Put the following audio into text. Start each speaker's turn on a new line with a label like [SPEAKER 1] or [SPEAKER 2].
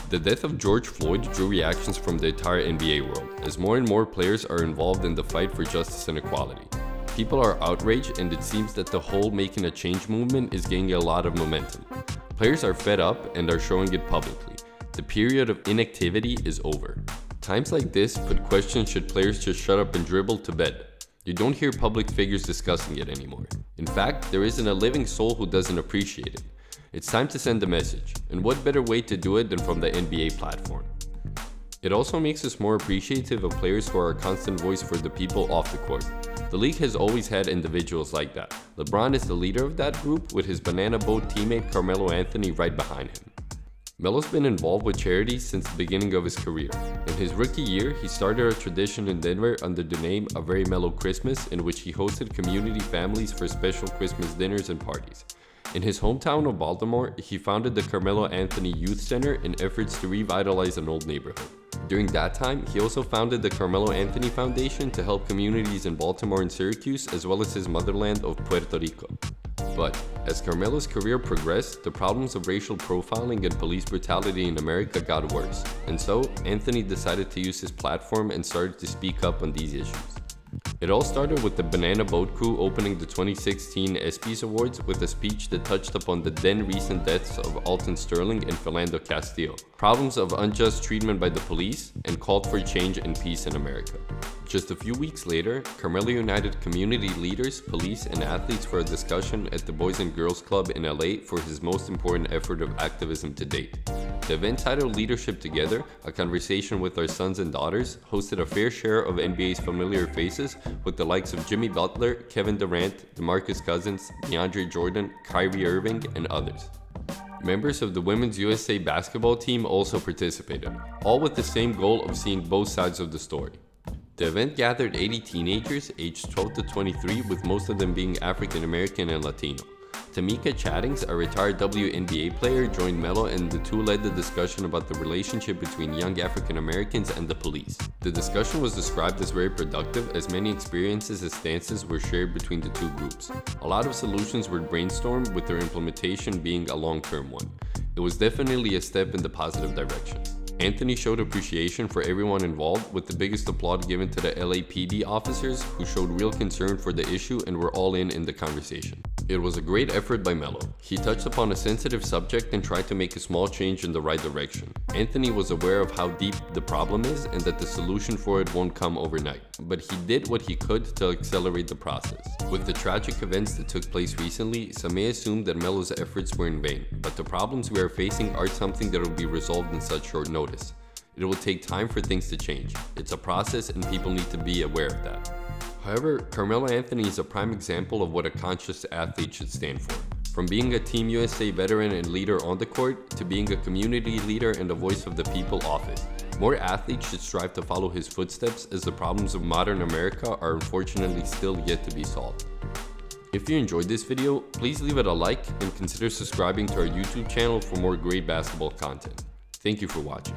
[SPEAKER 1] The death of George Floyd drew reactions from the entire NBA world, as more and more players are involved in the fight for justice and equality. People are outraged, and it seems that the whole making a change movement is gaining a lot of momentum. Players are fed up and are showing it publicly. The period of inactivity is over. Times like this put questions should players just shut up and dribble to bed. You don't hear public figures discussing it anymore. In fact, there isn't a living soul who doesn't appreciate it. It's time to send a message, and what better way to do it than from the NBA platform? It also makes us more appreciative of players who are a constant voice for the people off the court. The league has always had individuals like that. LeBron is the leader of that group, with his banana boat teammate Carmelo Anthony right behind him. Melo's been involved with charities since the beginning of his career. In his rookie year, he started a tradition in Denver under the name A Very Melo Christmas, in which he hosted community families for special Christmas dinners and parties. In his hometown of Baltimore, he founded the Carmelo Anthony Youth Center in efforts to revitalize an old neighborhood. During that time, he also founded the Carmelo Anthony Foundation to help communities in Baltimore and Syracuse, as well as his motherland of Puerto Rico. But as Carmelo's career progressed, the problems of racial profiling and police brutality in America got worse, and so Anthony decided to use his platform and started to speak up on these issues. It all started with the Banana Boat Crew opening the 2016 ESPYs Awards with a speech that touched upon the then recent deaths of Alton Sterling and Philando Castillo, problems of unjust treatment by the police, and called for change and peace in America. Just a few weeks later, Carmelo united community leaders, police, and athletes for a discussion at the Boys and Girls Club in LA for his most important effort of activism to date. The event, titled Leadership Together, a conversation with our sons and daughters, hosted a fair share of NBA's familiar faces with the likes of Jimmy Butler, Kevin Durant, DeMarcus Cousins, DeAndre Jordan, Kyrie Irving, and others. Members of the Women's USA basketball team also participated, all with the same goal of seeing both sides of the story. The event gathered 80 teenagers aged 12 to 23, with most of them being African American and Latino. Tamika Chattings, a retired WNBA player, joined Melo, and the two led the discussion about the relationship between young African Americans and the police. The discussion was described as very productive, as many experiences and stances were shared between the two groups. A lot of solutions were brainstormed, with their implementation being a long-term one. It was definitely a step in the positive direction. Anthony showed appreciation for everyone involved, with the biggest applaud given to the LAPD officers, who showed real concern for the issue and were all in the conversation. It was a great effort by Melo. He touched upon a sensitive subject and tried to make a small change in the right direction. Anthony was aware of how deep the problem is and that the solution for it won't come overnight, but he did what he could to accelerate the process. With the tragic events that took place recently, some may assume that Melo's efforts were in vain, but the problems we are facing aren't something that will be resolved in such short notice. It will take time for things to change. It's a process, and people need to be aware of that. However, Carmelo Anthony is a prime example of what a conscious athlete should stand for. From being a Team USA veteran and leader on the court, to being a community leader and the voice of the people off it. More athletes should strive to follow his footsteps, as the problems of modern America are unfortunately still yet to be solved. If you enjoyed this video, please leave it a like and consider subscribing to our YouTube channel for more great basketball content. Thank you for watching.